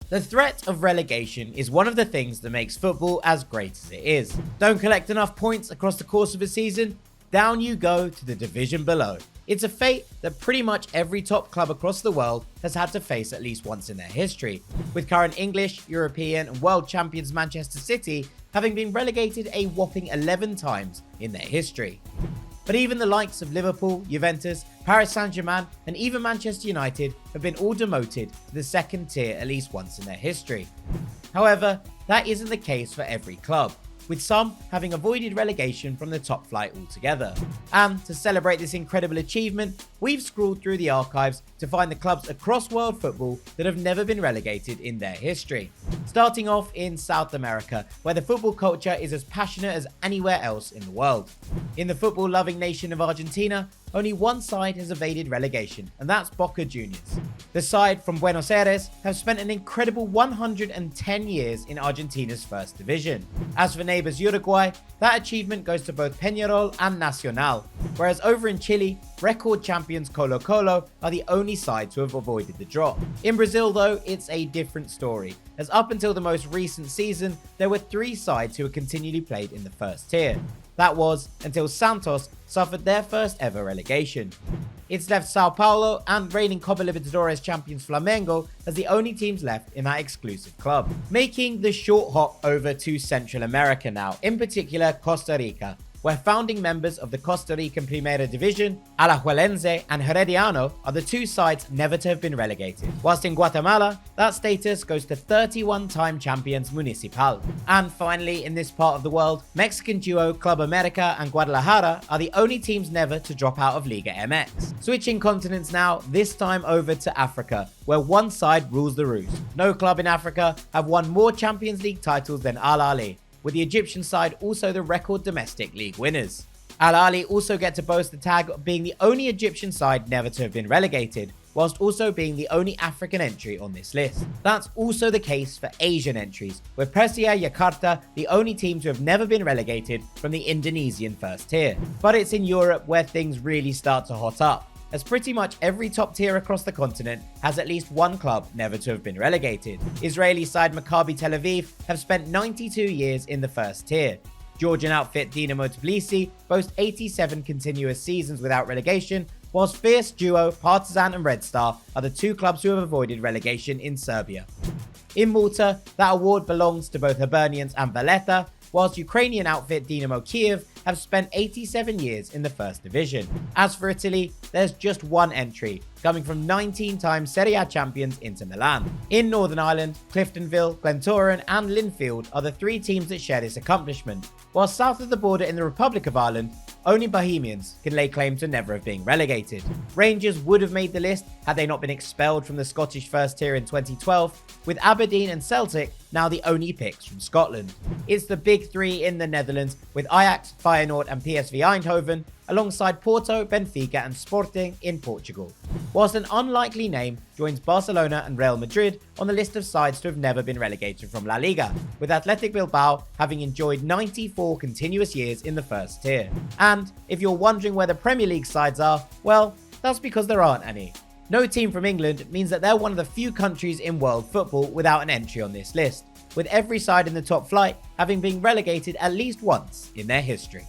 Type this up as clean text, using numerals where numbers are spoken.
The threat of relegation is one of the things that makes football as great as it is. Don't collect enough points across the course of a season? Down you go to the division below. It's a fate that pretty much every top club across the world has had to face at least once in their history, with current English, European and world champions Manchester City having been relegated a whopping 11 times in their history. But even the likes of Liverpool, Juventus, Paris Saint-Germain and even Manchester United have been all demoted to the second tier at least once in their history. However, that isn't the case for every club, with some having avoided relegation from the top flight altogether. And to celebrate this incredible achievement, we've scrolled through the archives to find the clubs across world football that have never been relegated in their history. Starting off in South America, where the football culture is as passionate as anywhere else in the world. In the football-loving nation of Argentina, only one side has evaded relegation, and that's Boca Juniors. The side from Buenos Aires have spent an incredible 110 years in Argentina's first division. As for neighbours Uruguay, that achievement goes to both Peñarol and Nacional, whereas over in Chile, record champions Colo Colo are the only side to have avoided the drop. In Brazil though, it's a different story, as up until the most recent season, there were 3 sides who had continually played in the first tier. That was until Santos suffered their first ever relegation. It's left Sao Paulo and reigning Copa Libertadores champions Flamengo as the only teams left in that exclusive club. Making the short hop over to Central America now, in particular Costa Rica, where founding members of the Costa Rican Primera Division, Alajuelense and Herediano, are the 2 sides never to have been relegated. Whilst in Guatemala, that status goes to 31-time champions Municipal. And finally, in this part of the world, Mexican duo Club America and Guadalajara are the only teams never to drop out of Liga MX. Switching continents now, this time over to Africa, where one side rules the roost. No club in Africa have won more Champions League titles than Al Ahly, with the Egyptian side also the record domestic league winners. Al Ahly also get to boast the tag of being the only Egyptian side never to have been relegated, whilst also being the only African entry on this list. That's also the case for Asian entries, with Persija Jakarta the only team to have never been relegated from the Indonesian first tier. But it's in Europe where things really start to hot up, as pretty much every top tier across the continent has at least one club never to have been relegated. Israeli side Maccabi Tel Aviv have spent 92 years in the first tier. Georgian outfit Dinamo Tbilisi boast 87 continuous seasons without relegation, whilst fierce duo Partizan and Red Star are the 2 clubs who have avoided relegation in Serbia. In Malta, that award belongs to both Hibernians and Valletta, whilst Ukrainian outfit Dinamo Kiev have spent 87 years in the first division. As for Italy, there's just one entry, coming from 19-time Serie A champions Inter Milan. In Northern Ireland, Cliftonville, Glentoran and Linfield are the 3 teams that share this accomplishment, while south of the border in the Republic of Ireland, only Bohemians can lay claim to never have been relegated. Rangers would have made the list had they not been expelled from the Scottish first tier in 2012, with Aberdeen and Celtic now the only picks from Scotland. It's the big 3 in the Netherlands, with Ajax, Feyenoord and PSV Eindhoven, alongside Porto, Benfica and Sporting in Portugal. Whilst an unlikely name joins Barcelona and Real Madrid on the list of sides to have never been relegated from La Liga, with Athletic Bilbao having enjoyed 94 continuous years in the first tier. And if you're wondering where the Premier League sides are, well, that's because there aren't any. No team from England means that they're one of the few countries in world football without an entry on this list, with every side in the top flight having been relegated at least once in their history.